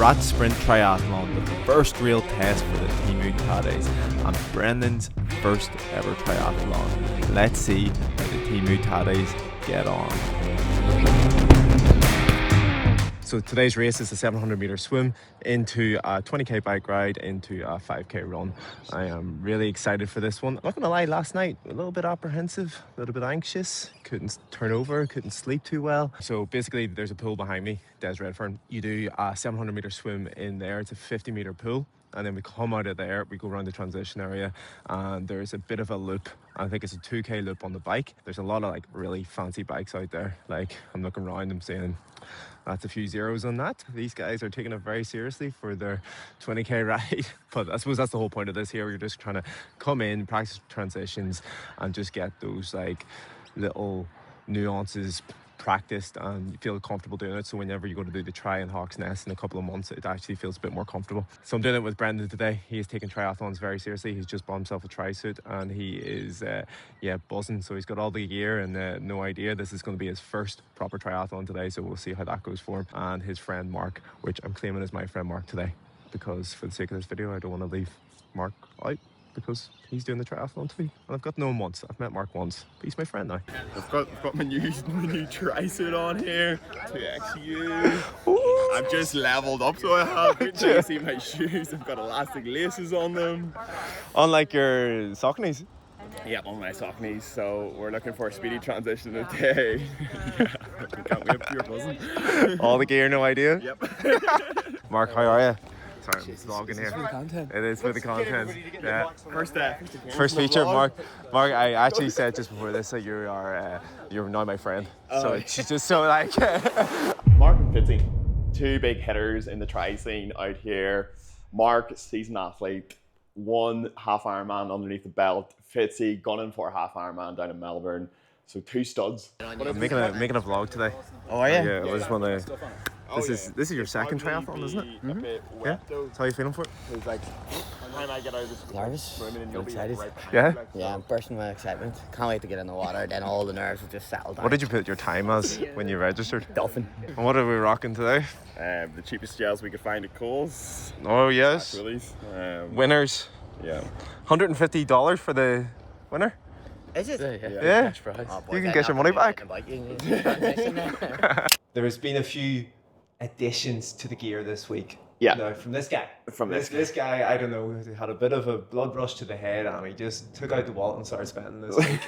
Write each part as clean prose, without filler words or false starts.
Rat Sprint Triathlon, the first real test for the Temu Tadej, and Brendan's first ever triathlon. Let's see how the Temu Tadej get on. So today's race is a 700 meter swim into a 20k bike ride into a 5k run. I am really excited for this one. I'm not gonna lie, last night a little bit apprehensive, a little bit anxious, couldn't turn over, couldn't sleep too well. So basically there's a pool behind me, Des Redfern. You do a 700 meter swim in there. It's a 50 meter pool. And then we come out of there, we go around the transition area, and there's a bit of a loop. I think it's a 2k loop on the bike. There's a lot of like really fancy bikes out there. Like, I'm looking around, I'm saying that's a few zeros on that. These guys are taking it very seriously for their 20k ride. But I suppose that's the whole point of this here. We're just trying to come in, practice transitions, and just get those like little nuances practiced and you feel comfortable doing it, so whenever you go to do the try in Hawk's Nest in a couple of months, it actually feels a bit more comfortable. So I'm doing it with Brendan today. He is taking triathlons very seriously. He's just bought himself a tri-suit and he is buzzing. So he's got all the gear and no idea. This is going to be his first proper triathlon today, so we'll see how that goes for him. And his friend Mark, which I'm claiming is my friend Mark today, because for the sake of this video I don't want to leave Mark out, because he's doing the triathlon too. And I've got to know him once. I've met Mark once, but he's my friend now. I've got my new tri-suit on here. 2XU. I've just leveled up, so I have. Wait till you see my shoes. I've got elastic laces on them. Unlike your Sauconys. Yeah, on my Sauconys. So we're looking for a speedy transition today. Yeah, can't wait, pure buzzing. All the gear, no idea? Yep. Mark, how are you? Sorry, I'm vlogging here. For the content. It is for the content. Yeah. First feature, Mark. Mark, I actually said just before this that you're now my friend. So it's just so like. Mark and Fitzy, two big hitters in the tri scene out here. Mark, seasoned athlete, one half Ironman underneath the belt. Fitzy, gunning for a half Ironman down in Melbourne. So two studs. I'm making a vlog today. Oh, are you? Yeah, I just want to. This is your second triathlon, isn't it? Mm-hmm. Yeah. So how are you feeling for it? It's like, when I get out of this Nervous? you'll be Excited? right Yeah. Yeah, I'm bursting with excitement. Can't wait to get in the water. Then all the nerves will just settle down. What did you put your time as when you registered? Dolphin. And what are we rocking today? The cheapest gels we could find at Coles. Oh yes. Release. Winners. Yeah. $150 for the winner. Is it? Yeah. Cash prize. Oh, boy, You can then get your I'll money be back. getting a bike. There has been a few additions to the gear this week. Yeah. Now, from this guy. From this guy, I don't know, he had a bit of a blood rush to the head and he just took out the wallet and started spending this week.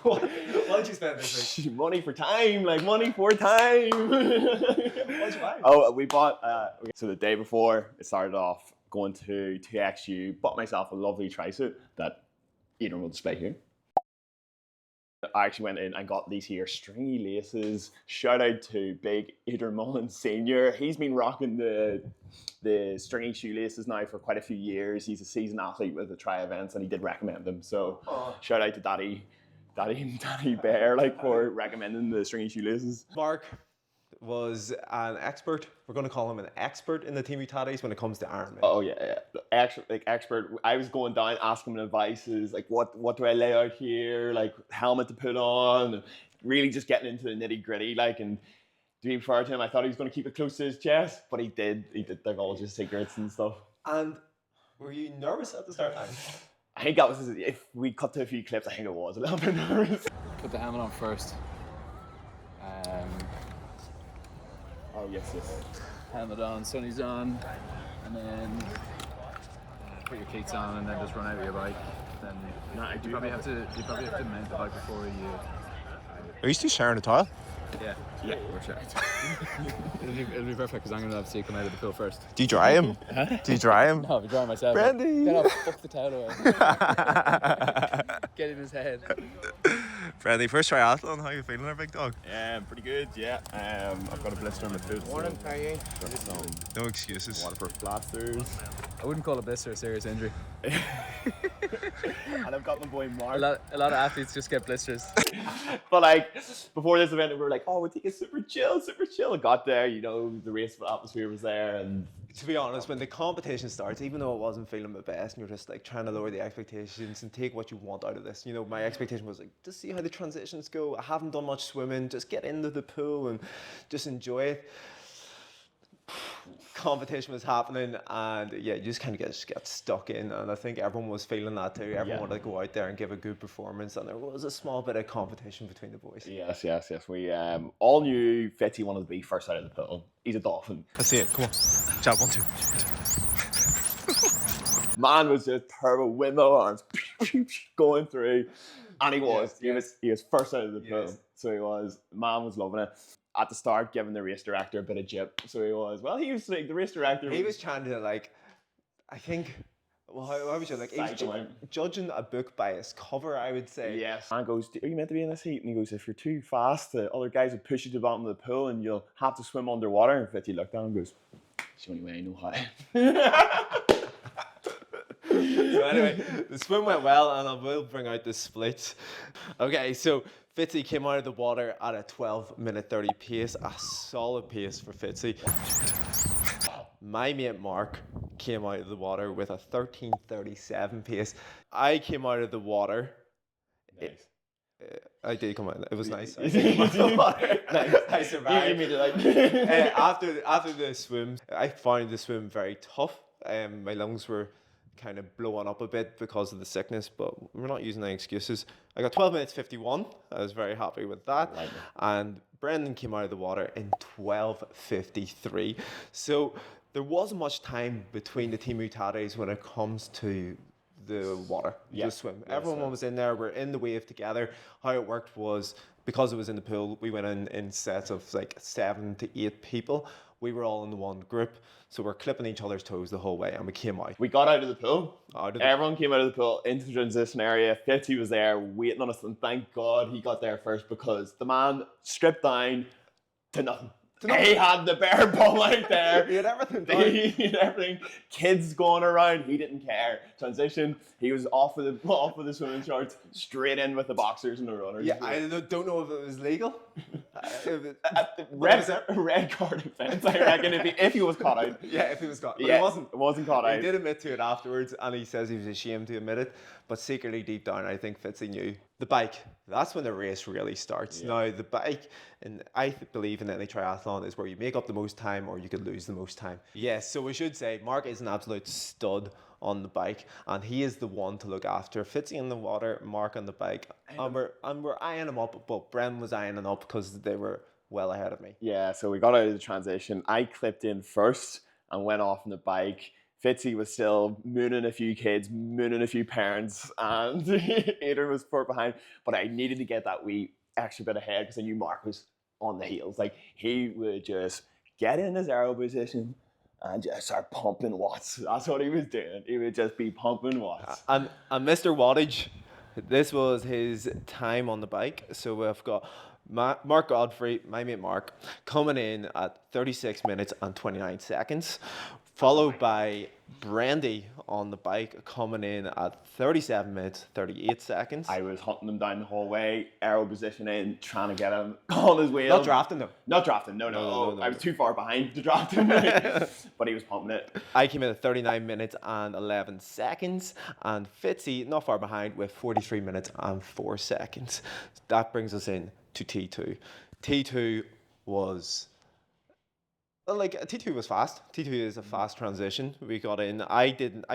what did you spend this week? Money for time, like money for time. What did you buy? Oh, we bought, so the day before, it started off going to 2XU, bought myself a lovely tri-suit that Adrian will display here. I actually went in and got these here stringy laces. Shout out to big Adrian Mullins Senior. He's been rocking the stringy shoelaces now for quite a few years. He's a seasoned athlete with the tri events and he did recommend them. So shout out to Daddy Bear for recommending the stringy shoelaces. Mark was an expert. We're going to call him an expert in the Temu Tadej when it comes to Ironman. Oh yeah. Expert. I was going down asking him advices, like what do I lay out here, like helmet to put on, really just getting into the nitty gritty, and to be fair to him, I thought he was going to keep it close to his chest, but he did divulge his secrets and stuff. And were you nervous at the start time? I think that was, if we cut to a few clips, I think I was a little bit nervous. Put the helmet on first. Oh yes. Helmet on, sunnies on, and then put your cleats on, and then just run out with your bike. Then you probably have to mount the bike before you. Are you still sharing a tile? Yeah, we're checked. it'll be perfect because I'm gonna have to see you come out of the pool first. Do you dry him? Do you dry him? No, I'll be drying myself. Brandy! Then I'll fuck the towel away. Get in his head. Brandy, first triathlon, how are you feeling there, big dog? Yeah, pretty good, yeah. I've got a blister on my foot. Morning, how are you? Got some No excuses. waterproof plasters. I wouldn't call a blister a serious injury. And I've got my boy Mark. A lot of athletes just get blisters. But before this event, we were like, oh, we'll take it super chill. I got there, the race atmosphere was there, and To be honest, when the competition starts, even though it wasn't feeling my best, and you're just trying to lower the expectations and take what you want out of this. My expectation was just see how the transitions go. I haven't done much swimming, just get into the pool and just enjoy it. competition was happening, and yeah, you just kind of get stuck in, and I think everyone was feeling that too. Everyone wanted to go out there and give a good performance, and there was a small bit of competition between the boys. Yes. We all knew Fitzy wanted to be first out of the pool. He's a dolphin. Let's see it. Come on, jab 1, 2. Man was just turbo window arms going through, and he was first out of the pool. Yes. So he was. Man was loving it. At the start, giving the race director a bit of jip. So he was. Well, he was like the race director. He was trying to I think. Well, how would you he was judging a book by its cover, I would say. Yes. Man goes, are you meant to be in this heat? And he goes, if you're too fast, the other guys will push you to the bottom of the pool and you'll have to swim underwater. And Fitzy looked down and goes, it's the only way I know how. So anyway, the swim went well, and I will bring out the split. Okay, so Fitzy came out of the water at a 12-minute 30 pace, a solid pace for Fitzy. My mate Mark came out of the water with a 13:37 pace. I came out of the water. Nice. I did come out. It was nice. I came out of the water. I survived. After the swim, I found the swim very tough. My lungs were kind of blowing up a bit because of the sickness, but we're not using any excuses. I got 12 minutes 51. I was very happy with that. And Brendan came out of the water in 12:53. So there wasn't much time between the Temu Tadejs when it comes to the water, the swim. Everyone was in there. We're in the wave together. How it worked was, because it was in the pool, we went in sets of like 7 to 8 people. We were all in the one group, so we're clipping each other's toes the whole way, and we came out. We got out of the pool. Everyone came out of the pool into the transition area. Fitzy was there waiting on us, and thank God he got there first, because the man stripped down to nothing. He had the bare ball out there. He had everything. He had everything. Kids going around. He didn't care. Transition. He was off with the swimming shorts, straight in with the boxers and the runners. Yeah, I don't know if it was legal. Red card offence, I reckon, if he was caught out. Yeah, if he was caught. But yeah, it wasn't caught out. He did admit to it afterwards, and he says he was ashamed to admit it. But secretly, deep down, I think Fitzy knew. The bike, that's when the race really starts. Yeah. Now, the bike, and I believe in any triathlon, is where you make up the most time or you could lose the most time. Yes, so we should say Mark is an absolute stud on the bike, and he is the one to look after. Fitzy in the water, Mark on the bike, and we're eyeing him up, but Bren was eyeing him up because they were well ahead of me. Yeah, so we got out of the transition. I clipped in first and went off on the bike. Fitzy was still mooning a few kids, mooning a few parents, and Adrian was far behind. But I needed to get that wee extra bit ahead because I knew Mark was on the heels. Like, he would just get in his aero position and just start pumping watts. That's what he was doing. He would just be pumping watts. And Mr. Wattage, this was his time on the bike. So we've got Mark Godfrey, my mate Mark, coming in at 36 minutes and 29 seconds. Followed by Brandy on the bike coming in at 37 minutes, 38 seconds. I was hunting him down the whole way, aero positioning, trying to get him on his wheel. Not drafting though. Not drafting, no. I was too far behind to draft him, but he was pumping it. I came in at 39 minutes and 11 seconds, and Fitzy not far behind with 43 minutes and 4 seconds. That brings us in to T2. T2 was... T2 was fast. T2 is a fast transition. We got in. I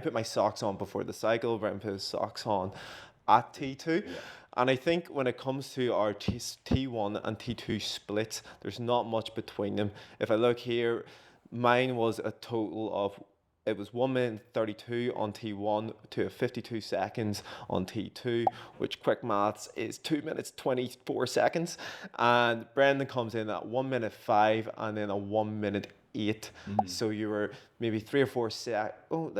put my socks on before the cycle. Brendan put his socks on at T2. Yeah. And I think when it comes to our T1 and T2 splits, there's not much between them. If I look here, mine was a total of, it was 1 minute 32 on T1 to 52 seconds on T2, which quick maths is 2 minutes 24 seconds. And Brendan comes in at 1 minute 5 and then a 1 minute 8. Mm-hmm. So you were maybe 3 or 4 seconds. Oh,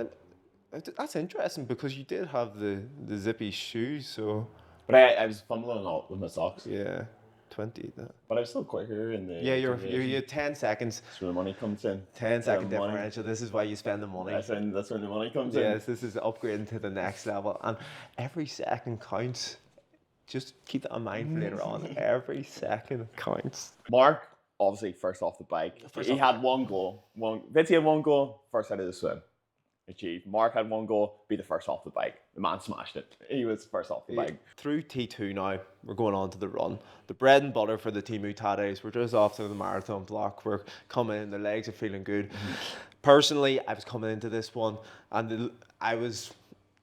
that's interesting because you did have the zippy shoes. So, but I was fumbling out with my socks. Yeah. 20. But I'm still quicker in the... Yeah, you're 10 seconds. That's where the money comes in. 10-second differential. This is why you spend the money. That's when the money comes in. Yes, this is upgrading to the next level. And every second counts. Just keep that in mind for later on. Every second counts. Mark, obviously, first off the bike. He had one goal. Fitzy had one goal, first out of the swim. achieved. Mark had one goal, be the first off the bike. The man smashed it. He was first off the bike. Through T2 now, we're going on to the run. The bread and butter for the Temu Tadejs. We're just off to the marathon block. We're coming in, the legs are feeling good. Personally, I was coming into this one and I was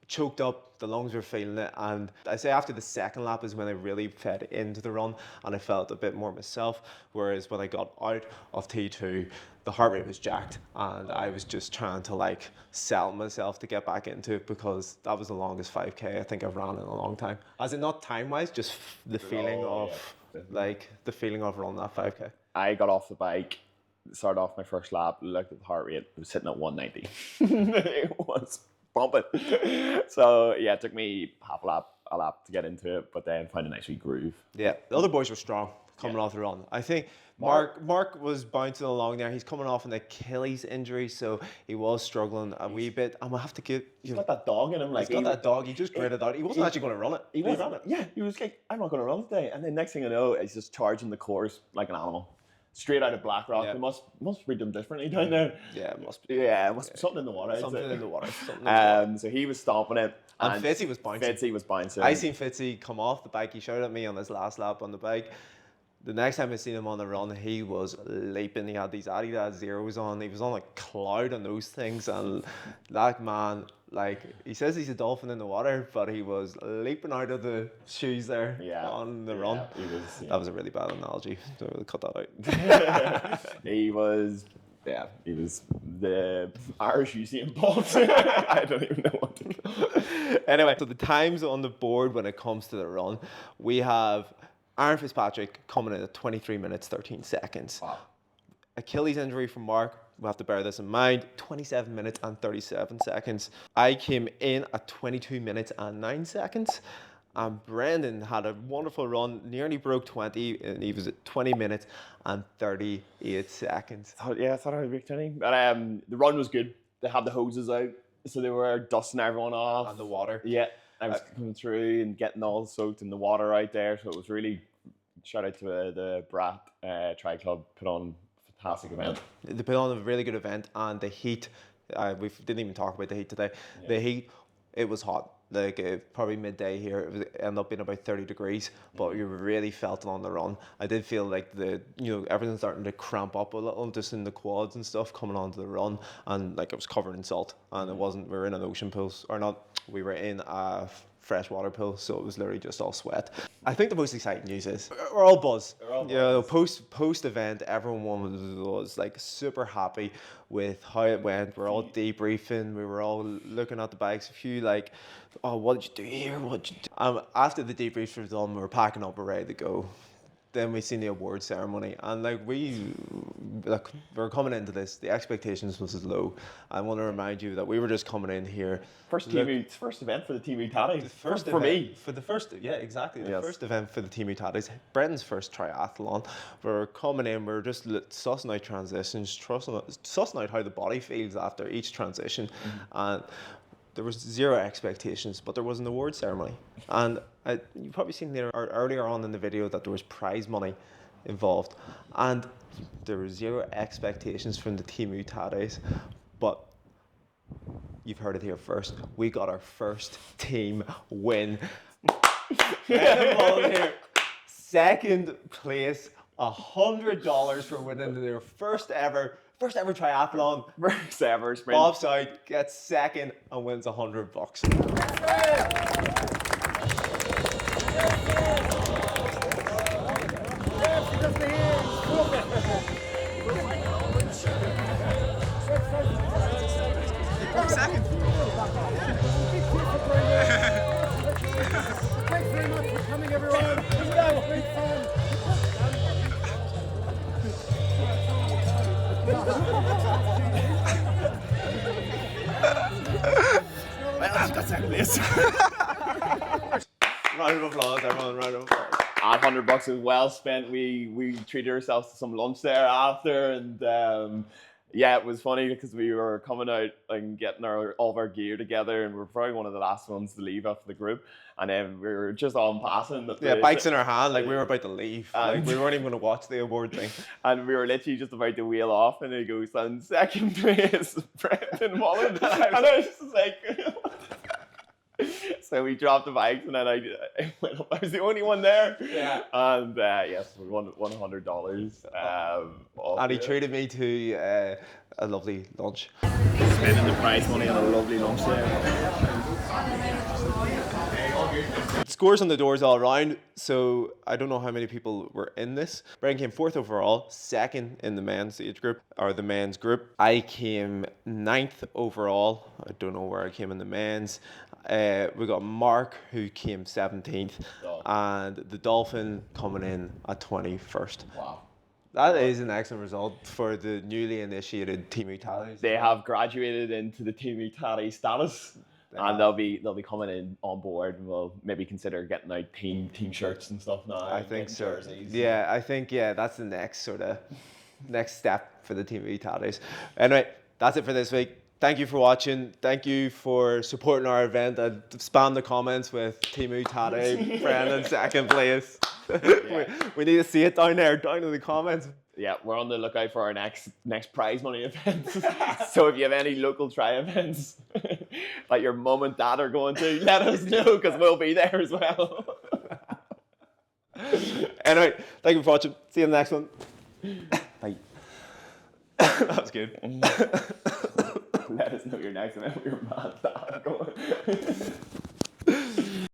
choked up, the lungs were feeling it, and I say after the second lap is when I really fed into the run and I felt a bit more myself, whereas when I got out of T2, the heart rate was jacked and I was just trying to like sell myself to get back into it, because that was the longest 5k I think I've ran in a long time. As in not time-wise, just the feeling like the feeling of running that 5k. I got off the bike, started off my first lap, looked at the heart rate, it was sitting at 190. It was bumping. So yeah, it took me a lap to get into it, but then found a nice wee groove. Yeah, the other boys were strong coming off the run. I think Mark was bouncing along there. He's coming off an Achilles injury, so he was struggling a wee bit. And we'll have to give. He's got that dog in him. Like he's got that dog. He just gritted out. He wasn't actually going to run it. He ran it. Yeah, he was like, I'm not going to run today. And then next thing I know, he's just charging the course like an animal. Straight out of Blackrock. Yeah. They must breed them differently down there. Yeah, it must be. Yeah, it must be something in the water. Something in the water. So he was stomping it. And Fitzy was bouncing. I seen Fitzy come off the bike. He shouted at me on his last lap on the bike. The next time I seen him on the run, he was leaping. He had these Adidas Zeros on. He was on a cloud on those things. And that man, like, he says he's a dolphin in the water, but he was leaping out of the shoes there on the run. That was a really bad analogy. So we'll cut that out. He was the Irish Usain Bolt. I don't even know what to do. Anyway, so the times on the board when it comes to the run, we have Aaron Fitzpatrick coming in at 23 minutes, 13 seconds. Wow. Achilles injury from Mark, we have to bear this in mind, 27 minutes and 37 seconds. I came in at 22 minutes and 9 seconds. And Brendan had a wonderful run, nearly broke 20, and he was at 20 minutes and 38 seconds. I thought I would break 20. But the run was good. They had the hoses out, so they were dusting everyone off. And the water. Yeah, I was coming through and getting all soaked in the water out there, so it was really, shout out to the Brat Tri Club, put on a fantastic event. They put on a really good event, and the heat, we didn't even talk about the heat today. Yeah. The heat, it was hot. Like probably midday here, it ended up being about 30 degrees, but you really felt it on the run. I did feel like everything's starting to cramp up a little just in the quads and stuff coming onto the run, and like it was covered in salt, and we were in an ocean pool, or not, we were in a freshwater pool, so it was literally just all sweat. I think the most exciting news is we're all buzz. Post event, everyone was like super happy with how it went. We're all debriefing. We were all looking at the bikes. A few like, oh, what did you do here? What did you do? After the debrief was done, we were packing up, we're ready to go. Then we seen the award ceremony, and we were coming into this. The expectations was as low. I want to remind you that we were just coming in here. First event for the Temu Tadej. First for me. For the first, yeah, exactly. The first event for the Temu Tadej. Brendan's first triathlon. We're coming in. We're just sussing out transitions, sussing out how the body feels after each transition, and there was zero expectations, but there was an award ceremony. And you've probably seen there earlier on in the video that there was prize money involved. And there were zero expectations from the Temu Tadejs. But you've heard it here first. We got our first team win. Here. Second place, $100 for winning their first ever triathlon. First ever sprint. Offside, gets second and wins $100. Second. Thanks very much for coming, everyone. Great fun. That's second place. Round of applause, everyone. Round of applause. $100 was well spent. We treated ourselves to some lunch there after, and Yeah, it was funny because we were coming out and getting all of our gear together, and we were probably one of the last ones to leave after the group. And then we were just on passing. Yeah, bikes in our hand, like we were about to leave. Like we weren't even going to watch the award thing. And we were literally just about to wheel off, and he goes, and second place, Brendan Mullen. And I was just like, so we dropped the bikes, and then I went up. I was the only one there. Yeah. And yes, we won $100. And he treated me to a lovely lunch. Spending the prize money on a lovely lunch there. Scores on the doors all around, so I don't know how many people were in this. Brian came 4th overall, 2nd in the men's age group, or the men's group. I came 9th overall. I don't know where I came in the men's. We got Mark, who came 17th, and the Dolphin coming in at 21st. Wow. That is an excellent result for the newly initiated Temu Tadej. They have graduated into the Temu Tadej status. And they'll be coming in on board, and we'll maybe consider getting out team shirts and stuff now. I think so. Jerseys. Yeah, I think that's the next next step for the Temu Tadej. Anyway, that's it for this week. Thank you for watching. Thank you for supporting our event. Spam the comments with Temu Tadej, Brendan 2nd place. Yeah. we need to see it down there, down in the comments. Yeah, we're on the lookout for our next prize money events. So if you have any local tri events that your mum and dad are going to, let us know, because we'll be there as well. Anyway, thank you for watching. See you in the next one. Bye. That was good. Let us know your next event with your mum and dad going.